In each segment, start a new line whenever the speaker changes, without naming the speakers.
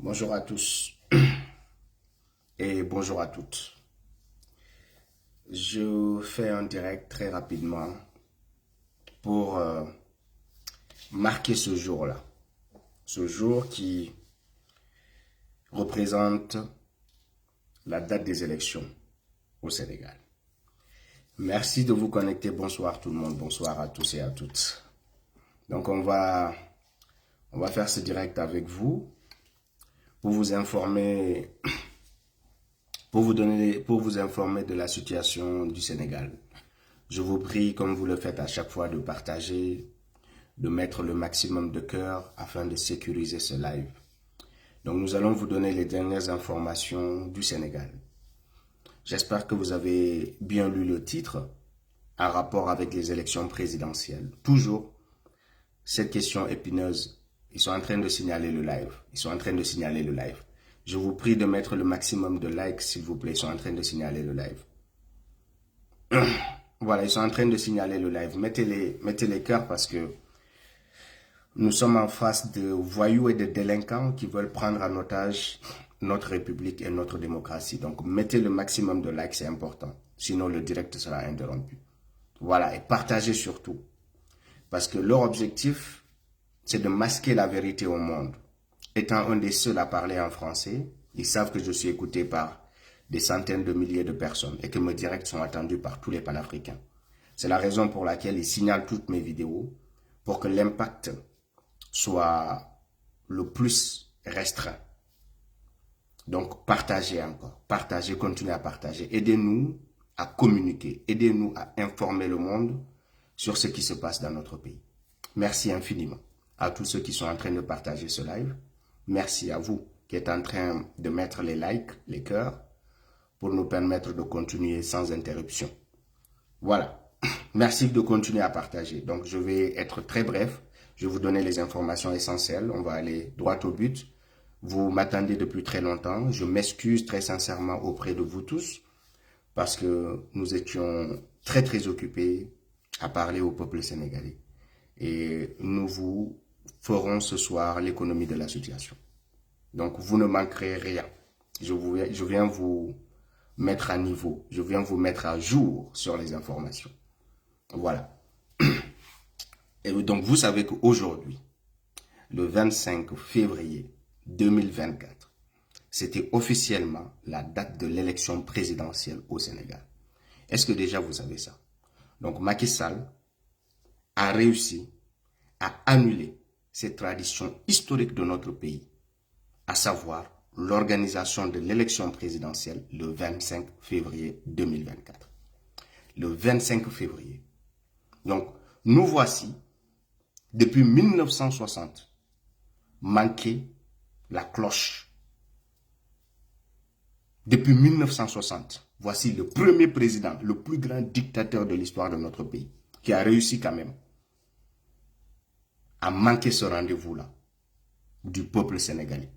Bonjour à tous et bonjour à toutes. Je fais un direct très rapidement pour marquer ce jour-là. Ce jour qui représente la date des élections au Sénégal. Merci de vous connecter. Bonsoir tout le monde. Bonsoir à tous et à toutes. Donc on va faire ce direct avec vous pour vous informer, pour vous informer de la situation du Sénégal. Je vous prie, comme vous le faites à chaque fois, de partager, de mettre le maximum de cœur afin de sécuriser ce live. Donc nous allons vous donner les dernières informations du Sénégal. J'espère que vous avez bien lu le titre en rapport avec les élections présidentielles. Toujours cette question épineuse. Ils sont en train de signaler le live. Je vous prie de mettre le maximum de likes, s'il vous plaît. Ils sont en train de signaler le live. Voilà, ils sont en train de signaler le live. Mettez les cœurs parce que nous sommes en face de voyous et de délinquants qui veulent prendre en otage notre République et notre démocratie. Donc, mettez le maximum de likes, c'est important. Sinon, le direct sera interrompu. Voilà, et partagez surtout. Parce que leur objectif, c'est de masquer la vérité au monde. Étant un des seuls à parler en français, ils savent que je suis écouté par des centaines de milliers de personnes et que mes directs sont attendus par tous les panafricains. C'est la raison pour laquelle ils signalent toutes mes vidéos pour que l'impact soit le plus restreint. Donc, partagez encore. Partagez, continuez à partager. Aidez-nous à communiquer. Aidez-nous à informer le monde sur ce qui se passe dans notre pays. Merci infiniment à tous ceux qui sont en train de partager ce live. Merci à vous qui êtes en train de mettre les likes, les cœurs, pour nous permettre de continuer sans interruption. Voilà. Merci de continuer à partager. Donc, je vais être très bref. Je vais vous donner les informations essentielles. On va aller droit au but. Vous m'attendez depuis très longtemps. Je m'excuse très sincèrement auprès de vous tous parce que nous étions très occupés à parler au peuple sénégalais. Et nous vous ferons ce soir l'économie de la situation. Donc, vous ne manquerez rien. Je viens vous mettre à niveau. Je viens vous mettre à jour sur les informations. Voilà. Et donc, vous savez qu'aujourd'hui, le 25 février 2024, c'était officiellement la date de l'élection présidentielle au Sénégal. Est-ce que déjà vous savez ça? Donc, Macky Sall a réussi à annuler cette tradition historique de notre pays, à savoir l'organisation de l'élection présidentielle le 25 février 2024. Le 25 février. Donc, nous voici, depuis 1960, manquer la cloche. Depuis 1960, voici le premier président, le plus grand dictateur de l'histoire de notre pays, qui a réussi quand même à manquer ce rendez-vous-là du peuple sénégalais.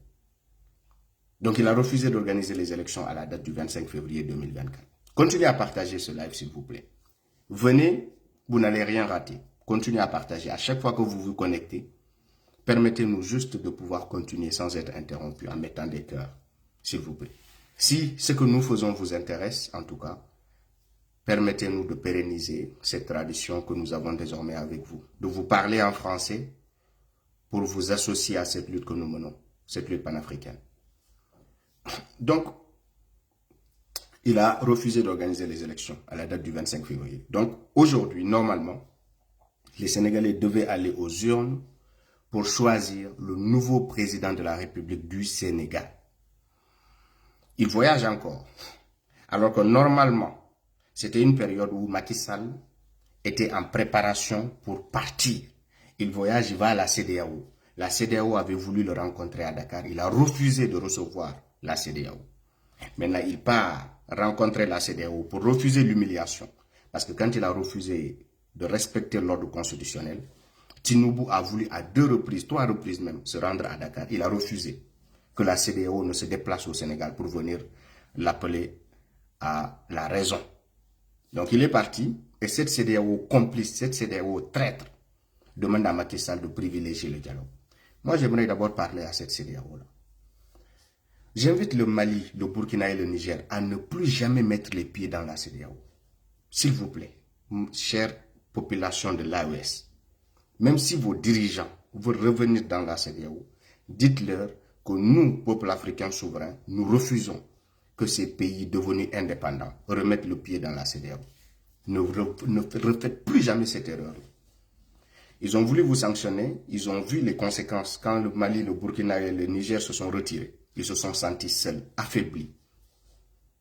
Donc, il a refusé d'organiser les élections à la date du 25 février 2024. Continuez à partager ce live, s'il vous plaît. Venez, vous n'allez rien rater. Continuez à partager. À chaque fois que vous vous connectez, permettez-nous juste de pouvoir continuer sans être interrompu en mettant des cœurs, s'il vous plaît. Si ce que nous faisons vous intéresse, en tout cas, permettez-nous de pérenniser cette tradition que nous avons désormais avec vous, de vous parler en français pour vous associer à cette lutte que nous menons, cette lutte panafricaine. Donc, il a refusé d'organiser les élections à la date du 25 février. Donc, aujourd'hui, normalement, les Sénégalais devaient aller aux urnes pour choisir le nouveau président de la République du Sénégal. Il voyage encore. Alors que normalement, c'était une période où Macky Sall était en préparation pour partir. Il voyage, il va à la CEDEAO. La CEDEAO avait voulu le rencontrer à Dakar. Il a refusé de recevoir la CEDEAO. Maintenant, il part rencontrer la CEDEAO pour refuser l'humiliation. Parce que quand il a refusé de respecter l'ordre constitutionnel, Tinubu a voulu à 2 reprises, 3 reprises même, se rendre à Dakar. Il a refusé que la CEDEAO ne se déplace au Sénégal pour venir l'appeler à la raison. Donc il est parti et cette CEDEAO complice, cette CEDEAO traître, demande à Macky Sall de privilégier le dialogue. Moi, j'aimerais d'abord parler à cette CEDEAO-là. J'invite le Mali, le Burkina et le Niger à ne plus jamais mettre les pieds dans la CEDEAO. S'il vous plaît, chère population de l'AES, même si vos dirigeants veulent revenir dans la CEDEAO, dites-leur que nous, peuple africain souverain, nous refusons que ces pays devenus indépendants remettent le pied dans la CEDEAO. Ne refaites plus jamais cette erreur. Ils ont voulu vous sanctionner, ils ont vu les conséquences quand le Mali, le Burkina et le Niger se sont retirés. Ils se sont sentis seuls, affaiblis.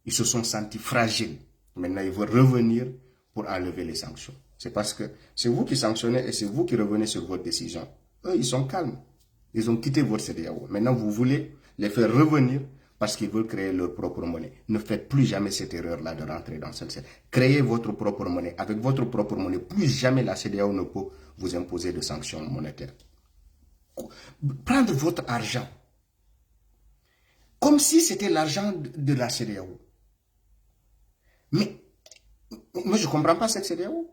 Ils se sont sentis fragiles. Maintenant, ils veulent revenir pour enlever les sanctions. C'est parce que c'est vous qui sanctionnez et c'est vous qui revenez sur votre décision. Eux, ils sont calmes. Ils ont quitté votre CEDEAO. Maintenant, vous voulez les faire revenir parce qu'ils veulent créer leur propre monnaie. Ne faites plus jamais cette erreur-là de rentrer dans cette CEDEAO. Créez votre propre monnaie. Avec votre propre monnaie, plus jamais la CEDEAO ne peut vous imposer de sanctions monétaires. Prendre votre argent comme si c'était l'argent de la CEDEAO. Mais moi, je ne comprends pas cette CEDEAO.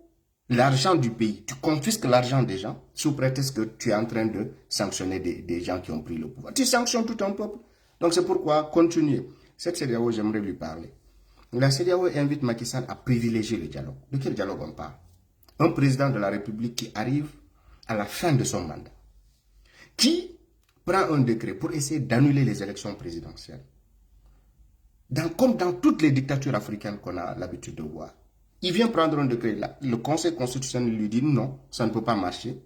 L'argent du pays, tu confisques l'argent des gens sous prétexte que tu es en train de sanctionner des gens qui ont pris le pouvoir. Tu sanctionnes tout un peuple. Donc c'est pourquoi, continuez. Cette CEDEAO, j'aimerais lui parler. La CEDEAO invite Macky Sall à privilégier le dialogue. De quel dialogue on parle? Un président de la République qui arrive à la fin de son mandat, qui prend un décret pour essayer d'annuler les élections présidentielles. Comme dans toutes les dictatures africaines qu'on a l'habitude de voir. Il vient prendre un décret là. Le Conseil constitutionnel lui dit non, ça ne peut pas marcher.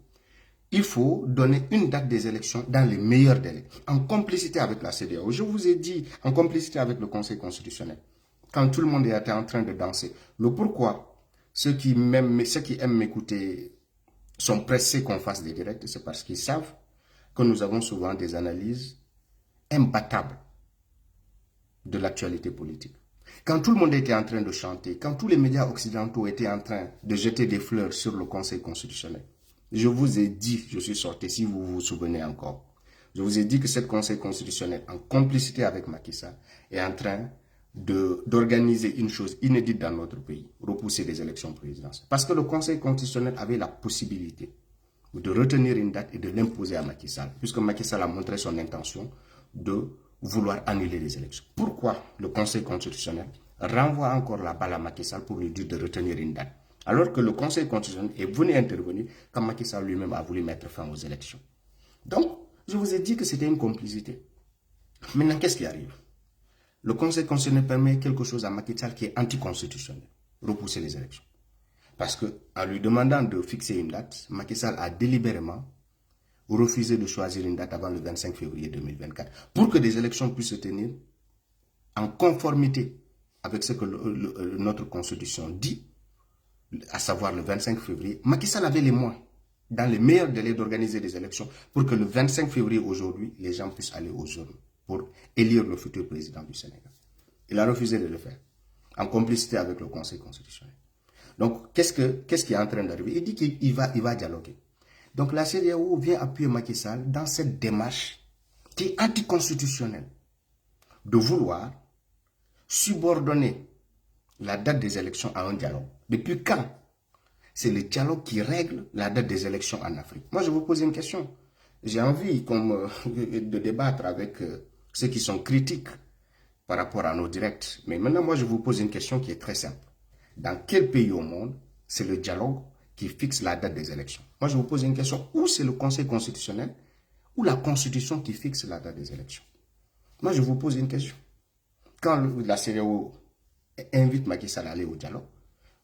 Il faut donner une date des élections dans les meilleurs délais, en complicité avec la CEDEAO. Je vous ai dit, en complicité avec le Conseil constitutionnel. Quand tout le monde était en train de danser. Le pourquoi, ceux qui aiment m'écouter sont pressés qu'on fasse des directs, c'est parce qu'ils savent que nous avons souvent des analyses imbattables de l'actualité politique. Quand tout le monde était en train de chanter, quand tous les médias occidentaux étaient en train de jeter des fleurs sur le Conseil constitutionnel, je vous ai dit, je suis sorti, si vous vous souvenez encore, je vous ai dit que ce Conseil constitutionnel, en complicité avec Macky Sall, est en train d'organiser une chose inédite dans notre pays, repousser les élections présidentielles. Parce que le Conseil constitutionnel avait la possibilité de retenir une date et de l'imposer à Macky Sall, puisque Macky Sall a montré son intention de vouloir annuler les élections. Pourquoi le Conseil constitutionnel renvoie encore la balle à Macky Sall pour lui dire de retenir une date, alors que le Conseil constitutionnel est venu intervenir quand Macky Sall lui-même a voulu mettre fin aux élections. Donc, je vous ai dit que c'était une complicité. Maintenant, qu'est-ce qui arrive? Le Conseil constitutionnel permet quelque chose à Macky Sall qui est anticonstitutionnel, repousser les élections. Parce qu'en lui demandant de fixer une date, Macky Sall a délibérément refusé de choisir une date avant le 25 février 2024 pour que des élections puissent se tenir en conformité avec ce que notre constitution dit, à savoir le 25 février. Macky Sall avait les moyens, dans les meilleurs délais, d'organiser des élections pour que le 25 février aujourd'hui, les gens puissent aller aux urnes pour élire le futur président du Sénégal. Il a refusé de le faire, en complicité avec le Conseil constitutionnel. Donc, qu'est-ce qui est en train d'arriver? Il dit qu'il va dialoguer. Donc, la CEDEAO vient appuyer Macky Sall dans cette démarche qui est anticonstitutionnelle, de vouloir subordonner la date des élections à un dialogue. Depuis quand c'est le dialogue qui règle la date des élections en Afrique? Moi, je vous pose une question. J'ai envie de débattre avec ceux qui sont critiques par rapport à nos directs. Mais maintenant, moi, je vous pose une question qui est très simple. Dans quel pays au monde c'est le dialogue qui fixe la date des élections? Moi, je vous pose une question. Où c'est le Conseil constitutionnel ou la Constitution qui fixe la date des élections? Moi, je vous pose une question. Quand la CEDEAO invite Macky Sall à aller au dialogue,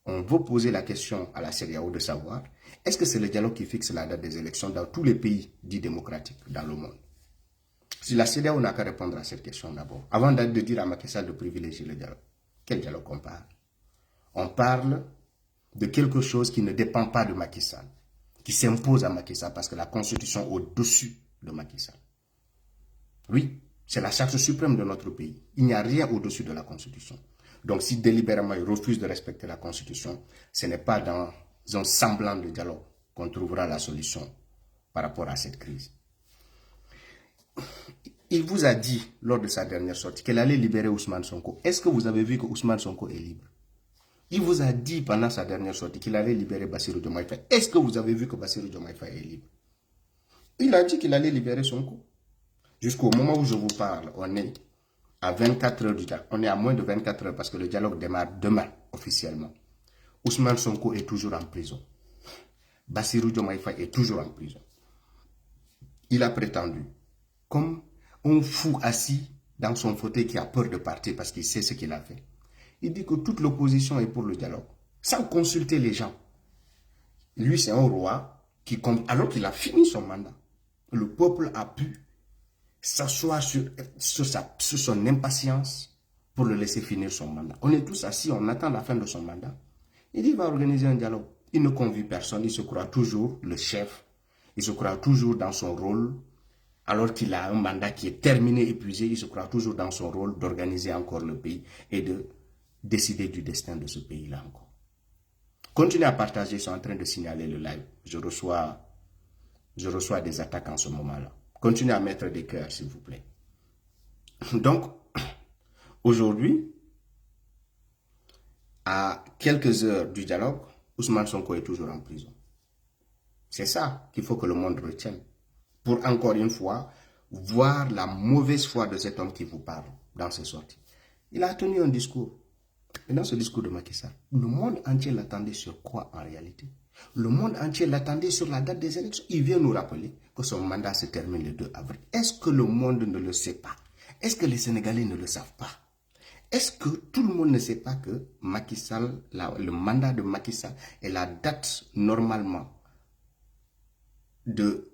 on veut poser la question à la CEDEAO de savoir, est-ce que c'est le dialogue qui fixe la date des élections dans tous les pays dits démocratiques dans le monde? Si la CEDEAO n'a qu'à répondre à cette question d'abord, avant de dire à Macky Sall de privilégier le dialogue, quel dialogue on parle? On parle de quelque chose qui ne dépend pas de Macky Sall, qui s'impose à Macky Sall parce que la Constitution est au-dessus de Macky Sall. Oui, c'est la charte suprême de notre pays. Il n'y a rien au-dessus de la Constitution. Donc, si délibérément il refuse de respecter la Constitution, ce n'est pas dans un semblant de dialogue qu'on trouvera la solution par rapport à cette crise. Il vous a dit, lors de sa dernière sortie, qu'elle allait libérer Ousmane Sonko. Est-ce que vous avez vu que Ousmane Sonko est libre? Il vous a dit pendant sa dernière sortie qu'il allait libérer Bassirou Diomaye Faye. Est-ce que vous avez vu que Bassirou Diomaye Faye est libre? Il a dit qu'il allait libérer Sonko. Jusqu'au moment où je vous parle, on est à 24 heures du dialogue, on est à moins de 24 heures parce que le dialogue démarre demain officiellement. Ousmane Sonko est toujours en prison. Bassirou Diomaye Faye est toujours en prison. Il a prétendu, comme un fou assis dans son fauteuil qui a peur de partir parce qu'il sait ce qu'il a fait. Il dit que toute l'opposition est pour le dialogue, sans consulter les gens. Lui, c'est un roi qui, alors qu'il a fini son mandat, le peuple a pu s'asseoir sur son impatience pour le laisser finir son mandat. On est tous assis, on attend la fin de son mandat. Il dit qu'il va organiser un dialogue. Il ne convie personne, il se croit toujours le chef, il se croit toujours dans son rôle, alors qu'il a un mandat qui est terminé, épuisé, il se croit toujours dans son rôle d'organiser encore le pays et de décider du destin de ce pays-là encore. Continuez à partager, ils sont en train de signaler le live. Je reçois des attaques en ce moment-là. Continuez à mettre des cœurs, s'il vous plaît. Donc, aujourd'hui, à quelques heures du dialogue, Ousmane Sonko est toujours en prison. C'est ça qu'il faut que le monde retienne. Pour encore une fois, voir la mauvaise foi de cet homme qui vous parle dans ses sorties. Il a tenu un discours. Et dans ce discours de Macky Sall, le monde entier l'attendait sur quoi en réalité? Le monde entier l'attendait sur la date des élections. Il vient nous rappeler que son mandat se termine le 2 avril. Est-ce que le monde ne le sait pas? Est-ce que les Sénégalais ne le savent pas? Est-ce que tout le monde ne sait pas que Macky Sall, le mandat de Macky Sall est la date normalement de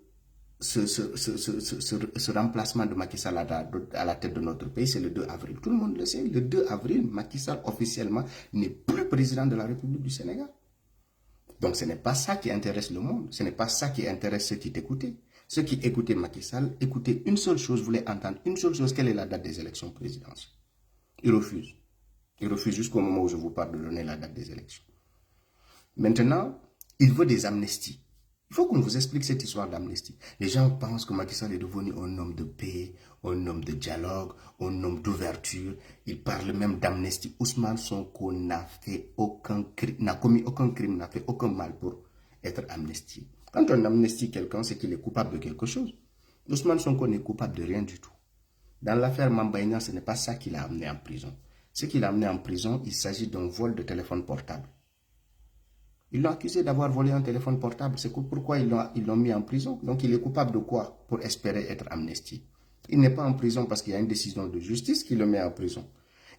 ce remplacement de Macky Sall à la tête de notre pays, c'est le 2 avril. Tout le monde le sait, le 2 avril, Macky Sall officiellement n'est plus président de la République du Sénégal. Donc ce n'est pas ça qui intéresse le monde, ce n'est pas ça qui intéresse ceux qui t'écoutaient. Ceux qui écoutaient Macky Sall, écoutaient une seule chose, voulaient entendre une seule chose, quelle est la date des élections présidentielles. Il refuse. Il refuse jusqu'au moment où je vous parle de donner la date des élections. Maintenant, il veut des amnisties. Il faut qu'on vous explique cette histoire d'amnistie. Les gens pensent que Macky Sall est devenu un homme de paix, un homme de dialogue, un homme d'ouverture. Il parle même d'amnistie. Ousmane Sonko n'a fait aucun crime, n'a commis aucun crime, n'a fait aucun mal pour être amnistié. Quand on amnistie quelqu'un, c'est qu'il est coupable de quelque chose. Ousmane Sonko n'est coupable de rien du tout. Dans l'affaire Mamba Niang, ce n'est pas ça qui l'a amené en prison. Ce qui l'a amené en prison, il s'agit d'un vol de téléphone portable. Ils l'ont accusé d'avoir volé un téléphone portable. C'est pourquoi ils l'ont mis en prison. Donc il est coupable de quoi pour espérer être amnistié? Il n'est pas en prison parce qu'il y a une décision de justice qui le met en prison.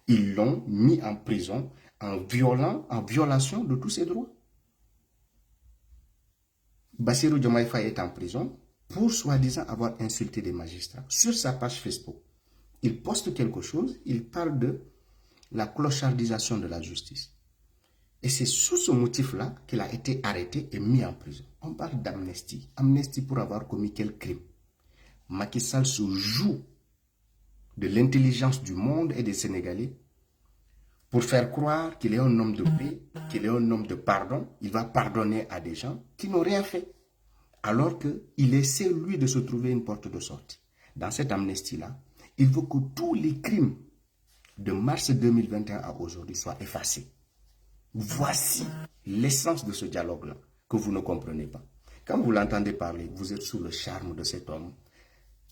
Ils l'ont mis en prison en violation de tous ses droits. Bassirou Diomaye Faye est en prison pour soi-disant avoir insulté des magistrats. Sur sa page Facebook, il poste quelque chose, il parle de la clochardisation de la justice. Et c'est sous ce motif-là qu'il a été arrêté et mis en prison. On parle d'amnistie. Amnistie pour avoir commis quel crime? Macky Sall se joue de l'intelligence du monde et des Sénégalais pour faire croire qu'il est un homme de paix, qu'il est un homme de pardon. Il va pardonner à des gens qui n'ont rien fait. Alors qu'il essaie, lui, de se trouver une porte de sortie. Dans cette amnistie-là, il veut que tous les crimes de mars 2021 à aujourd'hui soient effacés. Voici l'essence de ce dialogue-là que vous ne comprenez pas. Quand vous l'entendez parler, vous êtes sous le charme de cet homme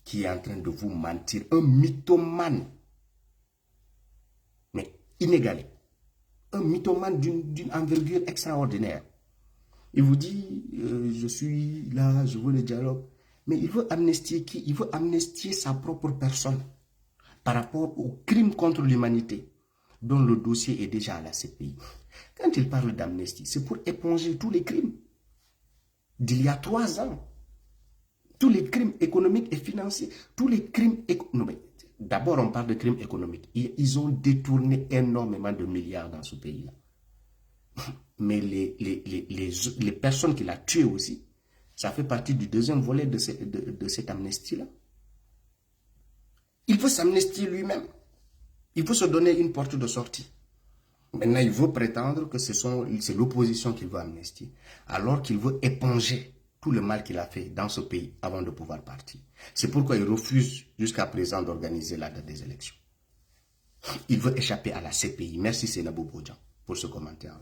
qui est en train de vous mentir. Un mythomane, mais inégalé. Un mythomane d'une envergure extraordinaire. Il vous dit, je suis là, je veux le dialogue. Mais il veut amnistier qui? Il veut amnistier sa propre personne par rapport au crime contre l'humanité dont le dossier est déjà à la CPI. Quand il parle d'amnistie, c'est pour éponger tous les crimes d'il y a 3 ans. Tous les crimes économiques et financiers, tous les crimes économiques. D'abord, on parle de crimes économiques. Ils ont détourné énormément de milliards dans ce pays-là. Mais les personnes qu'il a tuées aussi, ça fait partie du deuxième volet de cette amnistie-là. Il veut s'amnistier lui-même. Il veut se donner une porte de sortie. Maintenant, il veut prétendre que c'est l'opposition qu'il veut amnistier, alors qu'il veut éponger tout le mal qu'il a fait dans ce pays avant de pouvoir partir. C'est pourquoi il refuse jusqu'à présent d'organiser la date des élections. Il veut échapper à la CPI. Merci Seynabou Bodian pour ce commentaire.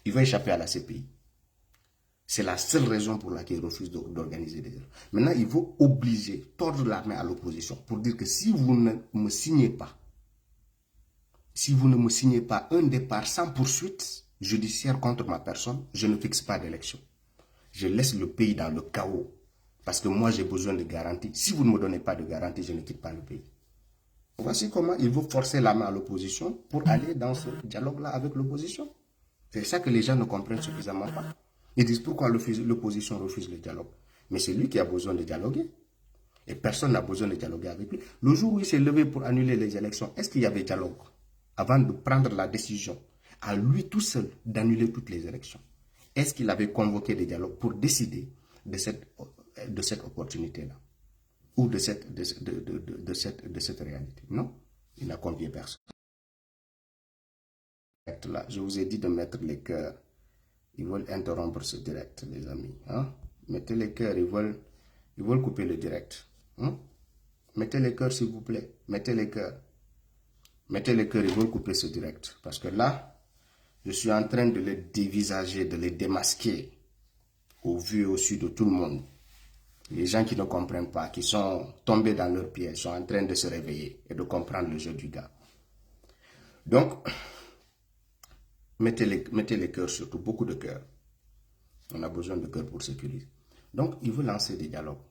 Il veut échapper à la CPI. C'est la seule raison pour laquelle il refuse d'organiser des élections. Maintenant, il veut obliger, tordre la main à l'opposition pour dire que si vous ne me signez pas Si vous ne me signez pas un départ sans poursuite judiciaire contre ma personne, je ne fixe pas d'élection. Je laisse le pays dans le chaos. Parce que moi, j'ai besoin de garanties. Si vous ne me donnez pas de garanties, je ne quitte pas le pays. Voici comment il veut forcer la main à l'opposition pour aller dans ce dialogue-là avec l'opposition. C'est ça que les gens ne comprennent suffisamment pas. Ils disent pourquoi l'opposition refuse le dialogue. Mais c'est lui qui a besoin de dialoguer. Et personne n'a besoin de dialoguer avec lui. Le jour où il s'est levé pour annuler les élections, est-ce qu'il y avait dialogue? Avant de prendre la décision, à lui tout seul, d'annuler toutes les élections, est-ce qu'il avait convoqué des dialogues pour décider de cette opportunité-là? Ou de cette réalité? Non, il n'a convié personne. Là, je vous ai dit de mettre les cœurs. Ils veulent interrompre ce direct, les amis. Hein? Mettez les cœurs, ils veulent couper le direct. Hein? Mettez les cœurs, s'il vous plaît. Mettez les cœurs. Mettez les cœurs, ils veulent couper ce direct. Parce que là, je suis en train de les dévisager, de les démasquer au vu et au su de tout le monde. Les gens qui ne comprennent pas, qui sont tombés dans leur piège, sont en train de se réveiller et de comprendre le jeu du gars. Donc, mettez les cœurs surtout, beaucoup de cœurs. On a besoin de cœurs pour sécuriser. Donc, il veut lancer des dialogues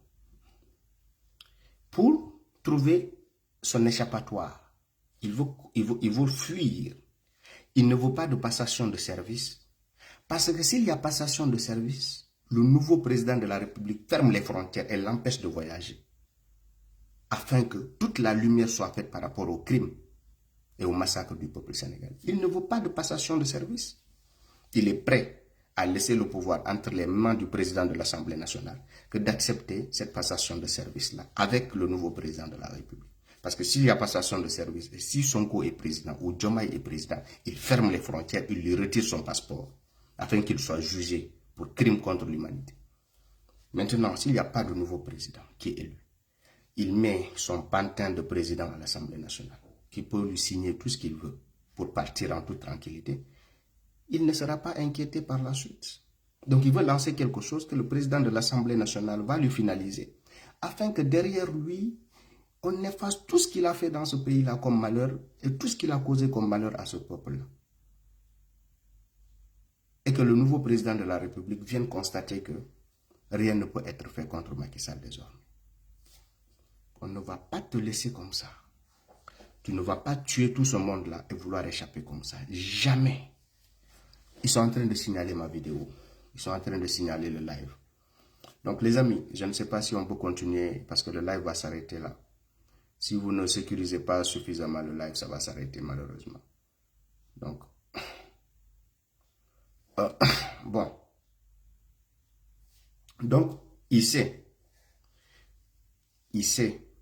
pour trouver son échappatoire. Il veut fuir. Il ne veut pas de passation de service. Parce que s'il y a passation de service, le nouveau président de la République ferme les frontières et l'empêche de voyager. Afin que toute la lumière soit faite par rapport au crime et au massacre du peuple sénégalais. Il ne veut pas de passation de service. Il est prêt à laisser le pouvoir entre les mains du président de l'Assemblée nationale que d'accepter cette passation de service-là avec le nouveau président de la République. Parce que s'il y a passation de service, et si Sonko est président ou Diomaye est président, il ferme les frontières, il lui retire son passeport afin qu'il soit jugé pour crime contre l'humanité. Maintenant, s'il n'y a pas de nouveau président qui est élu, il met son pantin de président à l'Assemblée nationale, qui peut lui signer tout ce qu'il veut pour partir en toute tranquillité. Il ne sera pas inquiété par la suite. Donc il veut lancer quelque chose que le président de l'Assemblée nationale va lui finaliser, afin que derrière lui, on efface tout ce qu'il a fait dans ce pays-là comme malheur et tout ce qu'il a causé comme malheur à ce peuple-là. Et que le nouveau président de la République vienne constater que rien ne peut être fait contre Macky Sall désormais. On ne va pas te laisser comme ça. Tu ne vas pas tuer tout ce monde-là et vouloir échapper comme ça. Jamais. Ils sont en train de signaler ma vidéo. Ils sont en train de signaler le live. Donc les amis, je ne sais pas si on peut continuer parce que le live va s'arrêter là. Si vous ne sécurisez pas suffisamment le live, ça va s'arrêter malheureusement. Donc, bon. Donc, il sait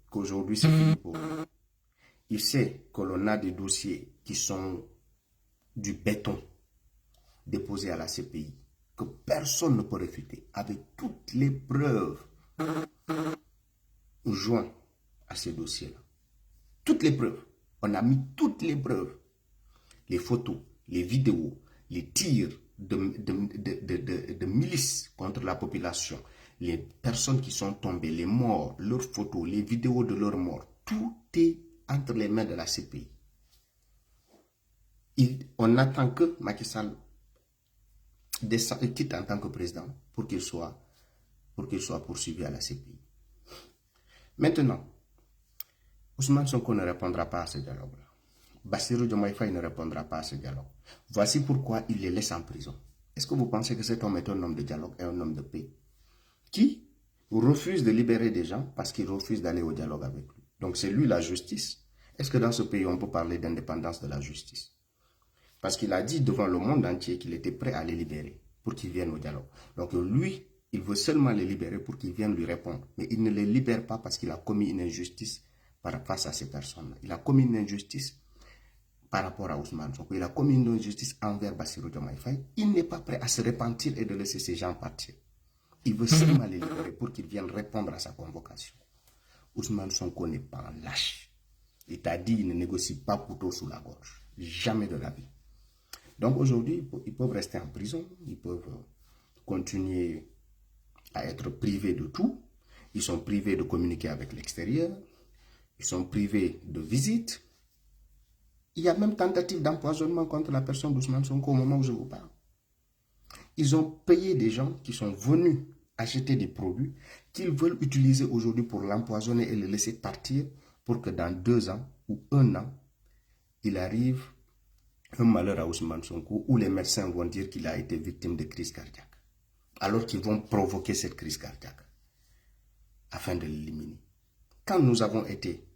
qu'aujourd'hui c'est fini pour lui. Il sait que l'on a des dossiers qui sont du béton déposés à la CPI, que personne ne peut réfuter, avec toutes les preuves jointes à ces dossiers-là. Toutes les preuves. On a mis toutes les preuves. Les photos, les vidéos, les tirs de milices contre la population, les personnes qui sont tombées, les morts, leurs photos, les vidéos de leurs morts. Tout est entre les mains de la CPI. On attend que Macky Sall quitte en tant que président pour qu'il soit poursuivi à la CPI. Maintenant, Ousmane Sonko ne répondra pas à ce dialogue-là. Bassirou Diomaye Faye ne répondra pas à ce dialogue. Voici pourquoi il les laisse en prison. Est-ce que vous pensez que cet homme est un homme de dialogue et un homme de paix qui refuse de libérer des gens parce qu'il refuse d'aller au dialogue avec lui? Donc c'est lui la justice. Est-ce que dans ce pays on peut parler d'indépendance de la justice? Parce qu'il a dit devant le monde entier qu'il était prêt à les libérer pour qu'ils viennent au dialogue. Donc lui, il veut seulement les libérer pour qu'ils viennent lui répondre. Mais il ne les libère pas parce qu'il a commis une injustice face à ces personnes-là. Il a commis une injustice par rapport à Ousmane Sonko. Il a commis une injustice envers Bassirou Diomaye Faye. Il n'est pas prêt à se repentir et de laisser ces gens partir. Il veut seulement les libérer pour qu'ils viennent répondre à sa convocation. Ousmane Sonko n'est pas un lâche. Il t'a dit qu'il ne négocie pas couteau sous la gorge. Jamais de la vie. Donc aujourd'hui, ils peuvent rester en prison. Ils peuvent continuer à être privés de tout. Ils sont privés de communiquer avec l'extérieur. Ils sont privés de visites. Il y a même tentative d'empoisonnement contre la personne d'Ousmane Sonko au moment où je vous parle. Ils ont payé des gens qui sont venus acheter des produits qu'ils veulent utiliser aujourd'hui pour l'empoisonner et le laisser partir pour que dans 2 ans ou 1 an, il arrive un malheur à Ousmane Sonko où les médecins vont dire qu'il a été victime de crise cardiaque. Alors qu'ils vont provoquer cette crise cardiaque afin de l'éliminer. Quand nous avons été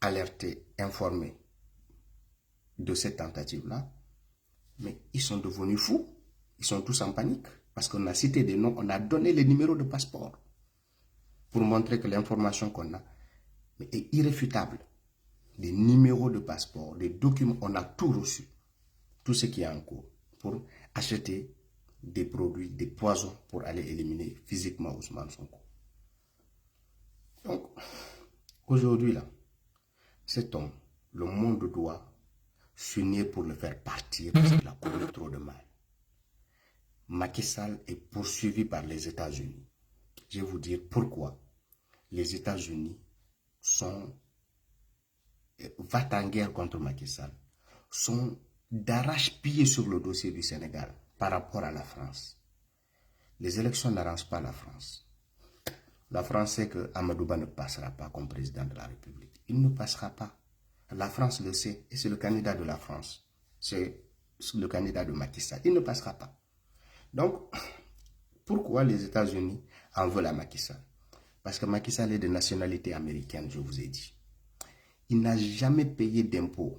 alertés, informés de cette tentative-là, mais ils sont devenus fous. Ils sont tous en panique parce qu'on a cité des noms, on a donné les numéros de passeport pour montrer que l'information qu'on a est irréfutable. Des numéros de passeport, des documents, on a tout reçu. Tout ce qui est en cours pour acheter des produits, des poisons pour aller éliminer physiquement Ousmane Sonko. Donc, aujourd'hui, là, cet homme, le monde doit s'unir pour le faire partir parce qu'il a commis trop de mal. Macky Sall est poursuivi par les États-Unis. Je vais vous dire pourquoi les États-Unis va en guerre contre Macky Sall, sont d'arrache-pied sur le dossier du Sénégal par rapport à la France. Les élections n'arrangent pas la France. La France sait que Amadouba ne passera pas comme président de la République. Il ne passera pas. La France le sait et c'est le candidat de la France. C'est le candidat de Macky Sall. Il ne passera pas. Donc, pourquoi les États-Unis en veulent à Macky Sall? Parce que Macky Sall est de nationalité américaine, je vous ai dit. Il n'a jamais payé d'impôts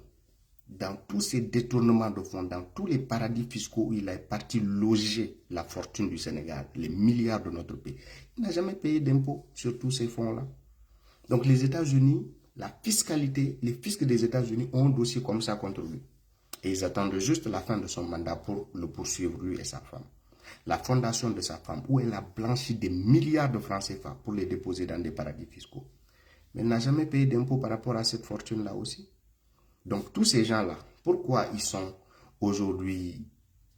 dans tous ces détournements de fonds, dans tous les paradis fiscaux où il est parti loger la fortune du Sénégal, les milliards de notre pays. Il n'a jamais payé d'impôts sur tous ces fonds-là. Donc les États-Unis, la fiscalité, les fiscs des États-Unis ont un dossier comme ça contre lui. Et ils attendent juste la fin de son mandat pour le poursuivre, lui et sa femme. La fondation de sa femme, où elle a blanchi des milliards de francs CFA pour les déposer dans des paradis fiscaux. Mais elle n'a jamais payé d'impôts par rapport à cette fortune-là aussi. Donc tous ces gens-là, pourquoi ils sont aujourd'hui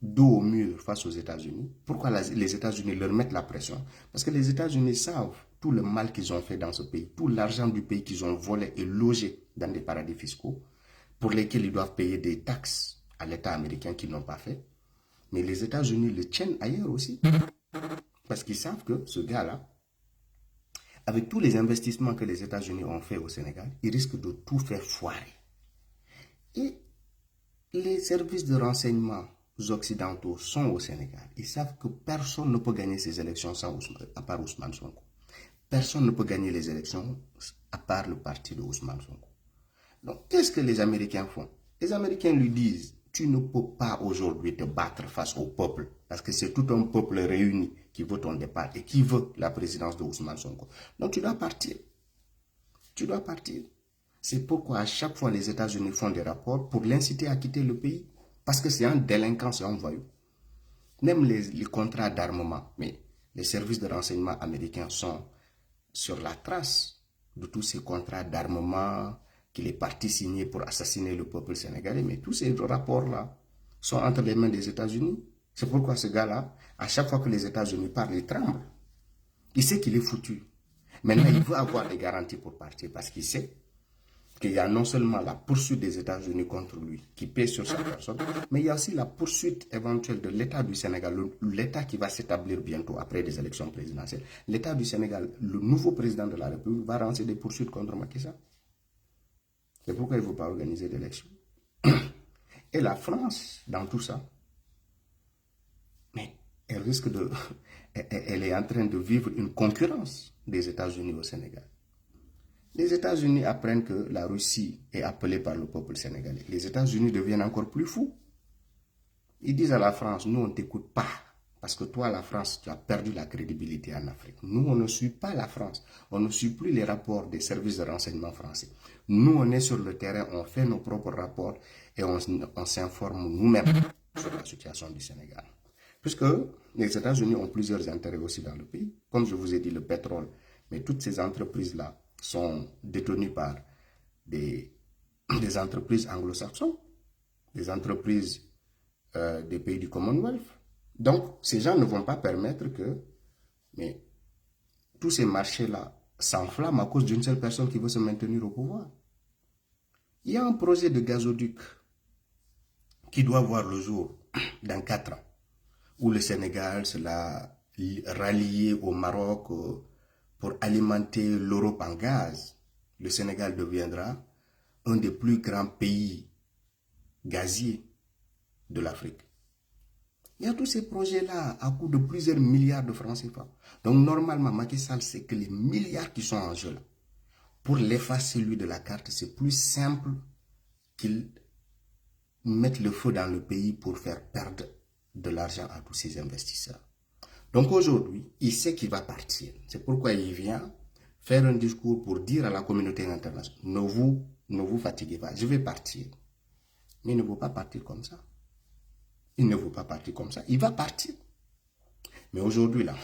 dos au mur face aux États-Unis? Pourquoi les États-Unis leur mettent la pression? Parce que les États-Unis savent tout le mal qu'ils ont fait dans ce pays, tout l'argent du pays qu'ils ont volé et logé dans des paradis fiscaux, pour lesquels ils doivent payer des taxes à l'État américain qu'ils n'ont pas fait. Mais les États-Unis le tiennent ailleurs aussi. Parce qu'ils savent que ce gars-là, avec tous les investissements que les États-Unis ont fait au Sénégal, ils risquent de tout faire foirer. Et les services de renseignement occidentaux sont au Sénégal. Ils savent que personne ne peut gagner ces élections à part Ousmane Sonko. Personne ne peut gagner les élections à part le parti de Ousmane Sonko. Donc, qu'est-ce que les Américains font? Les Américains lui disent, tu ne peux pas aujourd'hui te battre face au peuple, parce que c'est tout un peuple réuni qui veut ton départ et qui veut la présidence de Ousmane Sonko. Donc, tu dois partir. Tu dois partir. C'est pourquoi à chaque fois les États-Unis font des rapports pour l'inciter à quitter le pays. Parce que c'est un délinquant, c'est un voyou. Même les contrats d'armement, mais les services de renseignement américains sont sur la trace de tous ces contrats d'armement qu'il est parti signer pour assassiner le peuple sénégalais. Mais tous ces rapports-là sont entre les mains des États-Unis. C'est pourquoi ce gars-là, à chaque fois que les États-Unis parlent, il tremble. Il sait qu'il est foutu. Maintenant, il veut avoir des garanties pour partir parce qu'il sait qu'il y a non seulement la poursuite des États-Unis contre lui, qui pèse sur sa personne, mais il y a aussi la poursuite éventuelle de l'État du Sénégal, l'État qui va s'établir bientôt après des élections présidentielles. L'État du Sénégal, le nouveau président de la République, va lancer des poursuites contre Macky Sall. C'est pourquoi il ne veut pas organiser d'élections. Et la France, dans tout ça, mais elle risque de... Elle est en train de vivre une concurrence des États-Unis au Sénégal. Les États-Unis apprennent que la Russie est appelée par le peuple sénégalais. Les États-Unis deviennent encore plus fous. Ils disent à la France, nous on ne t'écoute pas. Parce que toi, la France, tu as perdu la crédibilité en Afrique. Nous, on ne suit pas la France. On ne suit plus les rapports des services de renseignement français. Nous, on est sur le terrain, on fait nos propres rapports et on s'informe nous-mêmes sur la situation du Sénégal. Puisque les États-Unis ont plusieurs intérêts aussi dans le pays. Comme je vous ai dit, le pétrole. Mais toutes ces entreprises-là sont détenues par des entreprises anglo-saxonnes, des entreprises des pays du Commonwealth. Donc, ces gens ne vont pas permettre que tous ces marchés-là s'enflamment à cause d'une seule personne qui veut se maintenir au pouvoir. Il y a un projet de gazoduc qui doit voir le jour dans 4 ans, où le Sénégal sera rallié au Maroc pour alimenter l'Europe en gaz. Le Sénégal deviendra un des plus grands pays gaziers de l'Afrique. Il y a tous ces projets-là à coût de plusieurs milliards de francs CFA. Donc normalement, Macky Sall sait que les milliards qui sont en jeu là, pour l'effacer lui de la carte, c'est plus simple qu'il mette le feu dans le pays pour faire perdre de l'argent à tous ces investisseurs. Donc aujourd'hui, il sait qu'il va partir. C'est pourquoi il vient faire un discours pour dire à la communauté internationale, ne vous fatiguez pas, je vais partir. Mais il ne veut pas partir comme ça. Il ne veut pas partir comme ça. Il va partir. Mais aujourd'hui, là,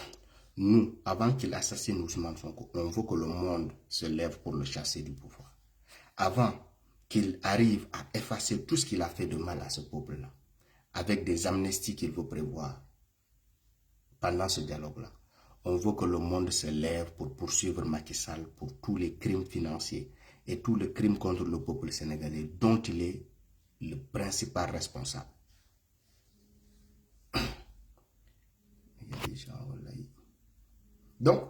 nous, avant qu'il assassine Ousmane Sonko, on veut que le monde se lève pour le chasser du pouvoir. Avant qu'il arrive à effacer tout ce qu'il a fait de mal à ce peuple-là, avec des amnesties qu'il veut prévoir pendant ce dialogue-là, on veut que le monde se lève pour poursuivre Macky Sall pour tous les crimes financiers et tous les crimes contre le peuple sénégalais dont il est le principal responsable. Donc,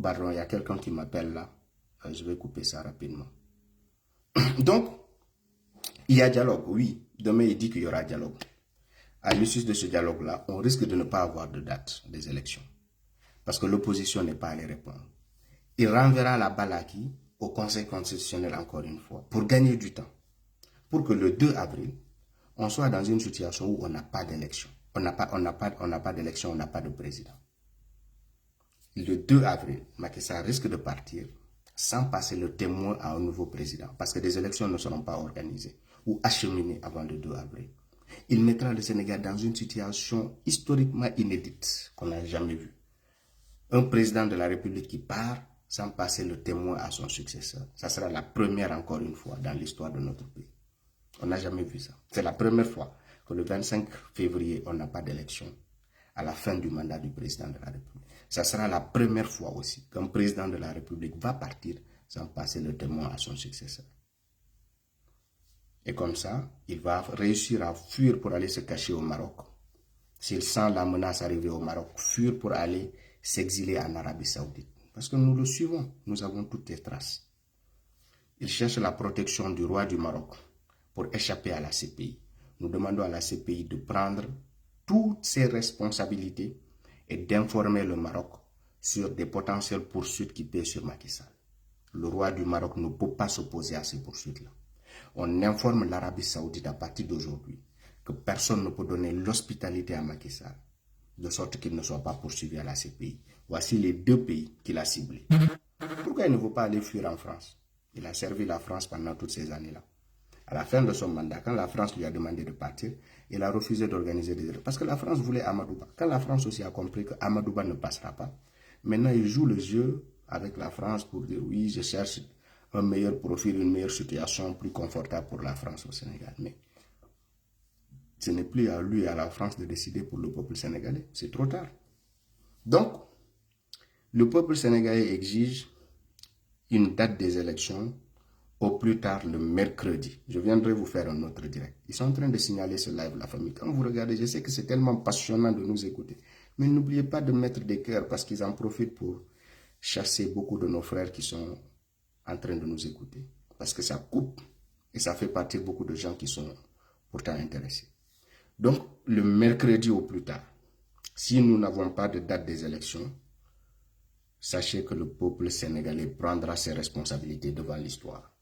pardon, il y a quelqu'un qui m'appelle là. Je vais couper ça rapidement. Donc, il y a dialogue, oui. Demain, il dit qu'il y aura dialogue. À l'issue de ce dialogue-là, on risque de ne pas avoir de date des élections. Parce que l'opposition n'est pas allée répondre. Il renverra la balle à qui? Au Conseil constitutionnel encore une fois, pour gagner du temps. Pour que le 2 avril, on soit dans une situation où on n'a pas d'élection. On n'a pas d'élection, on n'a pas de président. Le 2 avril, Macky Sall risque de partir sans passer le témoin à un nouveau président, parce que des élections ne seront pas organisées ou acheminées avant le 2 avril. Il mettra le Sénégal dans une situation historiquement inédite qu'on n'a jamais vue. Un président de la République qui part sans passer le témoin à son successeur. Ça sera la première, encore une fois, dans l'histoire de notre pays. On n'a jamais vu ça. C'est la première fois que le 25 février, on n'a pas d'élection à la fin du mandat du président de la République. Ça sera la première fois aussi qu'un président de la République va partir sans passer le témoin à son successeur. Et comme ça, il va réussir à fuir pour aller se cacher au Maroc. S'il sent la menace arriver au Maroc, fuir pour aller s'exiler en Arabie Saoudite. Parce que nous le suivons, nous avons toutes les traces. Il cherche la protection du roi du Maroc pour échapper à la CPI. Nous demandons à la CPI de prendre toutes ses responsabilités et d'informer le Maroc sur des potentielles poursuites qui pèsent sur Macky Sall. Le roi du Maroc ne peut pas s'opposer à ces poursuites-là. On informe l'Arabie Saoudite à partir d'aujourd'hui que personne ne peut donner l'hospitalité à Macky Sall, de sorte qu'il ne soit pas poursuivi à la CPI. Voici les 2 pays qu'il a ciblés. Pourquoi il ne veut pas aller fuir en France? Il a servi la France pendant toutes ces années-là. À la fin de son mandat, quand la France lui a demandé de partir, il a refusé d'organiser des élections. Parce que la France voulait Amadouba. Quand la France aussi a compris que Amadouba ne passera pas, maintenant il joue le jeu avec la France pour dire oui, je cherche un meilleur profil, une meilleure situation plus confortable pour la France au Sénégal. Mais ce n'est plus à lui et à la France de décider pour le peuple sénégalais. C'est trop tard. Donc, le peuple sénégalais exige une date des élections au plus tard le mercredi. Je viendrai vous faire un autre direct. Ils sont en train de signaler ce live, la famille. Quand vous regardez, je sais que c'est tellement passionnant de nous écouter. Mais n'oubliez pas de mettre des cœurs parce qu'ils en profitent pour chasser beaucoup de nos frères qui sont en train de nous écouter. Parce que ça coupe et ça fait partir beaucoup de gens qui sont pourtant intéressés. Donc, le mercredi au plus tard, si nous n'avons pas de date des élections, sachez que le peuple sénégalais prendra ses responsabilités devant l'histoire.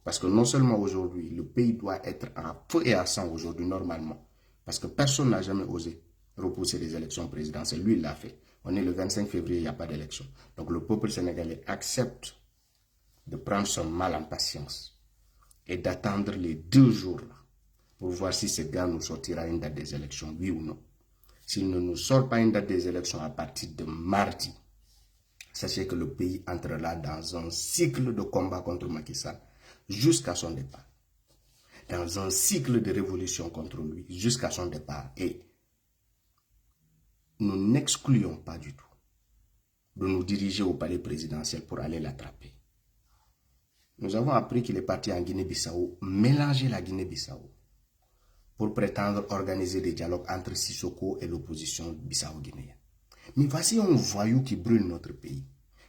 Parce que non seulement aujourd'hui, le pays doit être à feu et à sang aujourd'hui, normalement. Parce que personne n'a jamais osé repousser les élections présidentielles. Lui, il l'a fait. On est le 25 février, il n'y a pas d'élection. Donc le peuple sénégalais accepte de prendre son mal en patience et d'attendre les 2 jours là pour voir si ce gars nous sortira une date des élections, oui ou non. S'il ne nous sort pas une date des élections à partir de mardi, sachez que le pays entrera dans un cycle de combat contre Macky Sall jusqu'à son départ. Dans un cycle de révolution contre lui jusqu'à son départ. Et nous n'excluons pas du tout de nous diriger au palais présidentiel pour aller l'attraper. Nous avons appris qu'il est parti en Guinée-Bissau, mélanger la Guinée-Bissau pour prétendre organiser des dialogues entre Sissoko et l'opposition bissau-guinéenne. Mais voici un voyou qui brûle notre pays,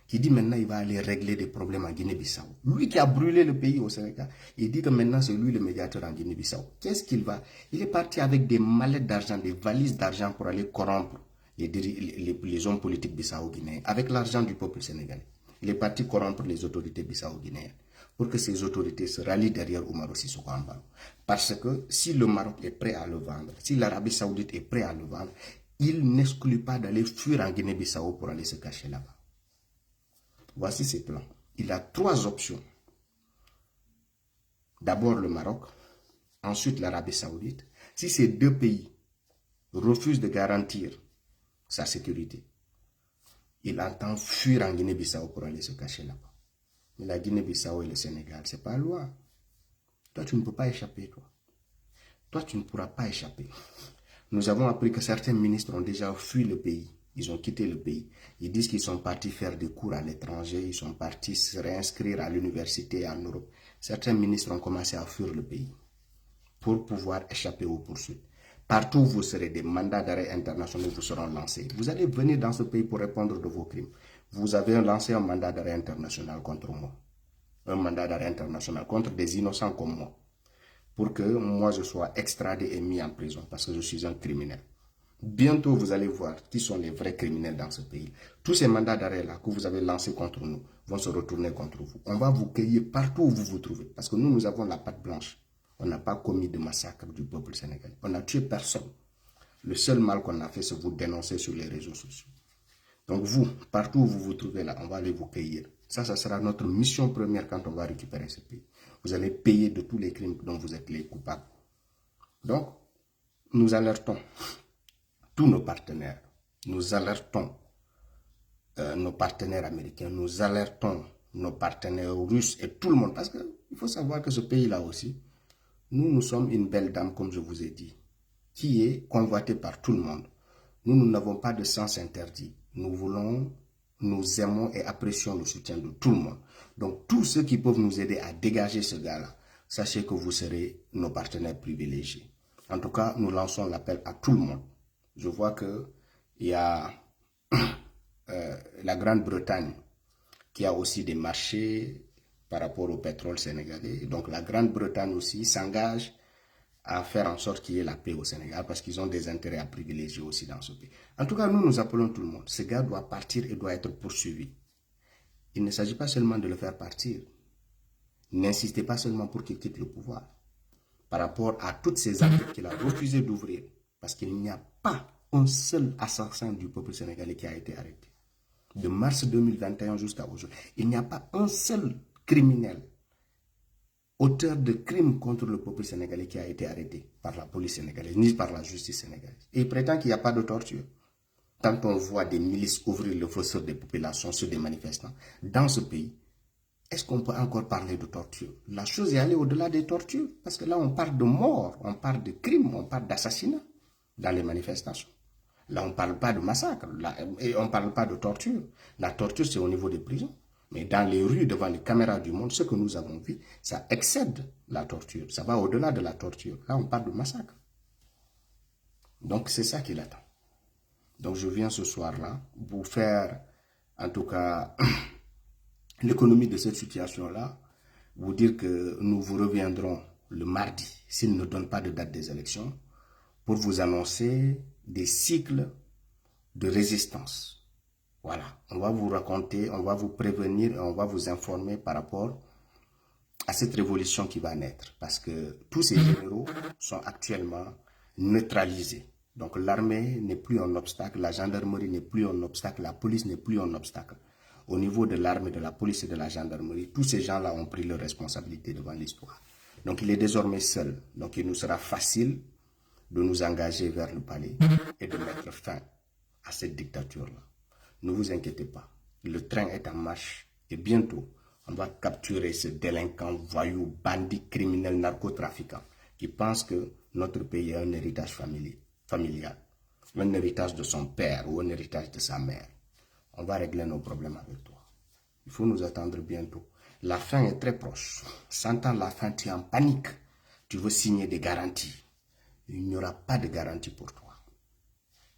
qui dit maintenant il va aller régler des problèmes en Guinée-Bissau. Lui qui a brûlé le pays au Sénégal, il dit que maintenant c'est lui le médiateur en Guinée-Bissau. Qu'est-ce qu'il va? Il est parti avec des mallettes d'argent, des valises d'argent pour aller corrompre les hommes politiques bissau-guinéens avec l'argent du peuple sénégalais. Il est parti corrompre les autorités bissau-guinéennes pour que ces autorités se rallient derrière Oumaro Sissoko Embaló. Parce que si le Maroc est prêt à le vendre, si l'Arabie Saoudite est prêt à le vendre, il n'exclut pas d'aller fuir en Guinée-Bissau pour aller se cacher là-bas. Voici ses plans. Il a 3 options. D'abord le Maroc, ensuite l'Arabie Saoudite. Si ces 2 pays refusent de garantir sa sécurité, il entend fuir en Guinée-Bissau pour aller se cacher là-bas. Mais la Guinée-Bissau et le Sénégal, c'est pas loin. Toi, tu ne peux pas échapper, toi. Toi, tu ne pourras pas échapper. Nous avons appris que certains ministres ont déjà fui le pays. Ils ont quitté le pays. Ils disent qu'ils sont partis faire des cours à l'étranger. Ils sont partis se réinscrire à l'université en Europe. Certains ministres ont commencé à fuir le pays pour pouvoir échapper aux poursuites. Partout où vous serez, des mandats d'arrêt internationaux vous seront lancés. Vous allez venir dans ce pays pour répondre de vos crimes. Vous avez lancé un mandat d'arrêt international contre moi. Un mandat d'arrêt international contre des innocents comme moi. Pour que moi je sois extradé et mis en prison parce que je suis un criminel. Bientôt vous allez voir qui sont les vrais criminels dans ce pays. Tous ces mandats d'arrêt-là que vous avez lancés contre nous vont se retourner contre vous. On va vous cueillir partout où vous vous trouvez. Parce que nous avons la patte blanche. On n'a pas commis de massacre du peuple sénégalais. On n'a tué personne. Le seul mal qu'on a fait, c'est vous dénoncer sur les réseaux sociaux. Donc vous, partout où vous vous trouvez là, on va aller vous cueillir. Ça sera notre mission première quand on va récupérer ce pays. Vous allez payer de tous les crimes dont vous êtes les coupables. Donc, nous alertons tous nos partenaires. Nous alertons nos partenaires américains. Nous alertons nos partenaires russes et tout le monde. Parce qu'il faut savoir que ce pays-là aussi, nous sommes une belle dame, comme je vous ai dit, qui est convoitée par tout le monde. Nous n'avons pas de sens interdit. Nous aimons et apprécions le soutien de tout le monde. Donc, tous ceux qui peuvent nous aider à dégager ce gars-là, sachez que vous serez nos partenaires privilégiés. En tout cas, nous lançons l'appel à tout le monde. Je vois qu'il y a la Grande-Bretagne qui a aussi des marchés par rapport au pétrole sénégalais. Donc, la Grande-Bretagne aussi s'engage à faire en sorte qu'il y ait la paix au Sénégal parce qu'ils ont des intérêts à privilégier aussi dans ce pays. En tout cas, nous appelons tout le monde. Ce gars doit partir et doit être poursuivi. Il ne s'agit pas seulement de le faire partir. N'insistez pas seulement pour qu'il quitte le pouvoir. Par rapport à toutes ces enquêtes qu'il a refusé d'ouvrir, parce qu'il n'y a pas un seul assassin du peuple sénégalais qui a été arrêté. De mars 2021 jusqu'à aujourd'hui, il n'y a pas un seul criminel auteur de crimes contre le peuple sénégalais qui a été arrêté par la police sénégalaise, ni par la justice sénégalaise. Et il prétend qu'il n'y a pas de torture. Quand on voit des milices ouvrir le feu sur des populations, sur des manifestants, dans ce pays, est-ce qu'on peut encore parler de torture? La chose est allée au-delà des tortures, parce que là, on parle de mort, on parle de crimes, on parle d'assassinat dans les manifestations. Là, on ne parle pas de massacre, et on ne parle pas de torture. La torture, c'est au niveau des prisons. Mais dans les rues, devant les caméras du monde, ce que nous avons vu, ça excède la torture. Ça va au-delà de la torture. Là, on parle de massacre. Donc, c'est ça qu'il attend. Donc, je viens ce soir-là vous faire, en tout cas, l'économie de cette situation-là, vous dire que nous vous reviendrons le mardi, s'il ne donne pas de date des élections, pour vous annoncer des cycles de résistance. Voilà, on va vous raconter, on va vous prévenir et on va vous informer par rapport à cette révolution qui va naître. Parce que tous ces généraux sont actuellement neutralisés. Donc l'armée n'est plus un obstacle, la gendarmerie n'est plus un obstacle, la police n'est plus un obstacle. Au niveau de l'armée, de la police et de la gendarmerie, tous ces gens-là ont pris leurs responsabilités devant l'histoire. Donc il est désormais seul. Donc il nous sera facile de nous engager vers le palais et de mettre fin à cette dictature-là. Ne vous inquiétez pas, le train est en marche et bientôt, on va capturer ce délinquant, voyou, bandit, criminel, narcotrafiquant qui pense que notre pays a un héritage familial, un héritage de son père ou un héritage de sa mère. On va régler nos problèmes avec toi. Il faut nous attendre bientôt. La fin est très proche. Sentant la fin, tu es en panique. Tu veux signer des garanties. Il n'y aura pas de garantie pour toi.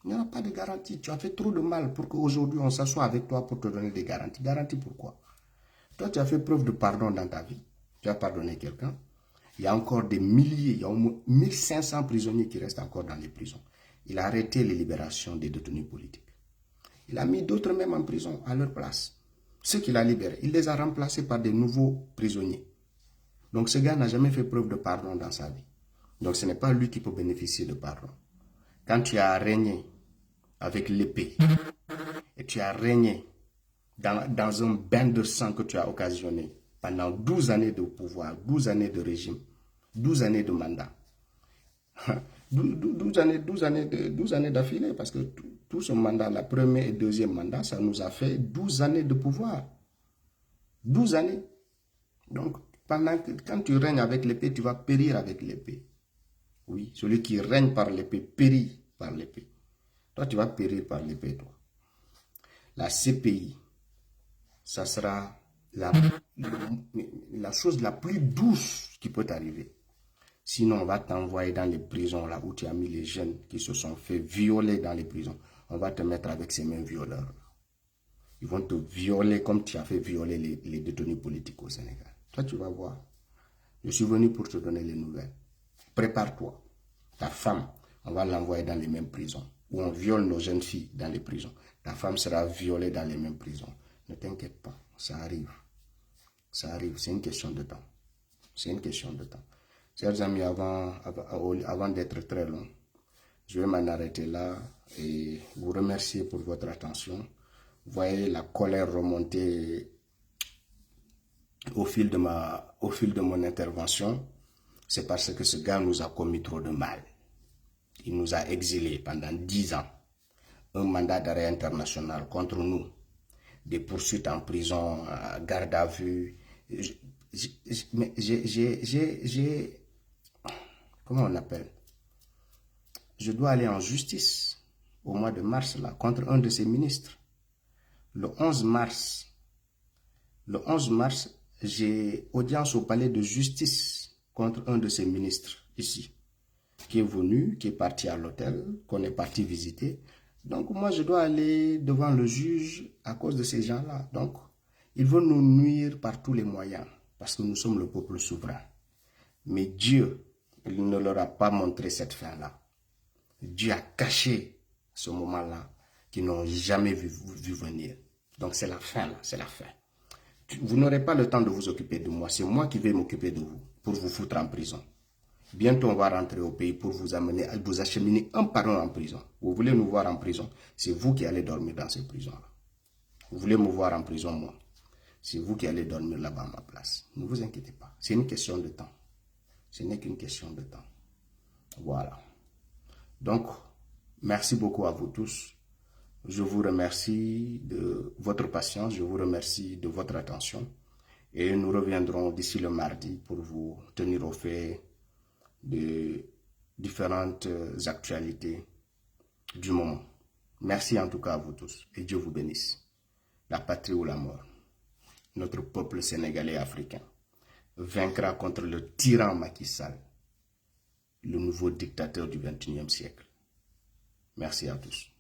Il n'y aura pas de garantie. Tu as fait trop de mal pour qu'aujourd'hui on s'assoie avec toi pour te donner des garanties. Garantie pourquoi? Toi, tu as fait preuve de pardon dans ta vie. Tu as pardonné quelqu'un. Il y a encore des milliers, il y a au moins 1500 prisonniers qui restent encore dans les prisons. Il a arrêté les libérations des détenus politiques. Il a mis d'autres même en prison à leur place. Ceux qu'il a libérés, il les a remplacés par des nouveaux prisonniers. Donc ce gars n'a jamais fait preuve de pardon dans sa vie. Donc ce n'est pas lui qui peut bénéficier de pardon. Quand tu as régné avec l'épée et tu as régné dans un bain de sang que tu as occasionné pendant 12 années de pouvoir, 12 années de régime, 12 années de mandat. 12 années d'affilée, parce que tout ce mandat, la premier et deuxième mandat, ça nous a fait 12 années de pouvoir. 12 années. Donc, quand tu règnes avec l'épée, tu vas périr avec l'épée. Oui, celui qui règne par l'épée périt par l'épée. Toi, tu vas périr par l'épée, toi. La CPI, ça sera la chose la plus douce qui peut t'arriver. Sinon, on va t'envoyer dans les prisons là où tu as mis les jeunes qui se sont fait violer dans les prisons. On va te mettre avec ces mêmes violeurs. Ils vont te violer comme tu as fait violer les détenus politiques au Sénégal. Toi, tu vas voir. Je suis venu pour te donner les nouvelles. Prépare-toi. Ta femme, on va l'envoyer dans les mêmes prisons. Où on viole nos jeunes filles dans les prisons. Ta femme sera violée dans les mêmes prisons. Ne t'inquiète pas, ça arrive. Ça arrive, c'est une question de temps. C'est une question de temps. Chers amis, avant d'être très long, je vais m'en arrêter là et vous remercier pour votre attention. Vous voyez la colère remonter au fil de mon intervention. C'est parce que ce gars nous a commis trop de mal. Il nous a exilés pendant 10 ans. Un mandat d'arrêt international contre nous. Des poursuites en prison, garde à vue. Comment on appelle? Je dois aller en justice au mois de mars là, contre un de ses ministres. Le 11 mars, j'ai audience au palais de justice contre un de ses ministres ici, qui est venu, qui est parti à l'hôtel, qu'on est parti visiter. Donc moi, je dois aller devant le juge à cause de ces gens-là. Donc, ils vont nous nuire par tous les moyens, parce que nous sommes le peuple souverain. Mais Dieu, il ne leur a pas montré cette fin-là. Dieu a caché ce moment-là qu'ils n'ont jamais vu venir. Donc c'est la fin là, c'est la fin. Vous n'aurez pas le temps de vous occuper de moi, c'est moi qui vais m'occuper de vous pour vous foutre en prison. Bientôt on va rentrer au pays pour vous amener, vous acheminer un par un en prison. Vous voulez nous voir en prison, c'est vous qui allez dormir dans ces prisons-là. Vous voulez me voir en prison, moi, c'est vous qui allez dormir là-bas à ma place. Ne vous inquiétez pas, c'est une question de temps. Ce n'est qu'une question de temps. Voilà. Donc, merci beaucoup à vous tous. Je vous remercie de votre patience, je vous remercie de votre attention. Et nous reviendrons d'ici le mardi pour vous tenir au fait de différentes actualités du moment. Merci en tout cas à vous tous et Dieu vous bénisse. La patrie ou la mort, notre peuple sénégalais et africain vaincra contre le tyran Macky Sall, le nouveau dictateur du XXIe siècle. Merci à tous.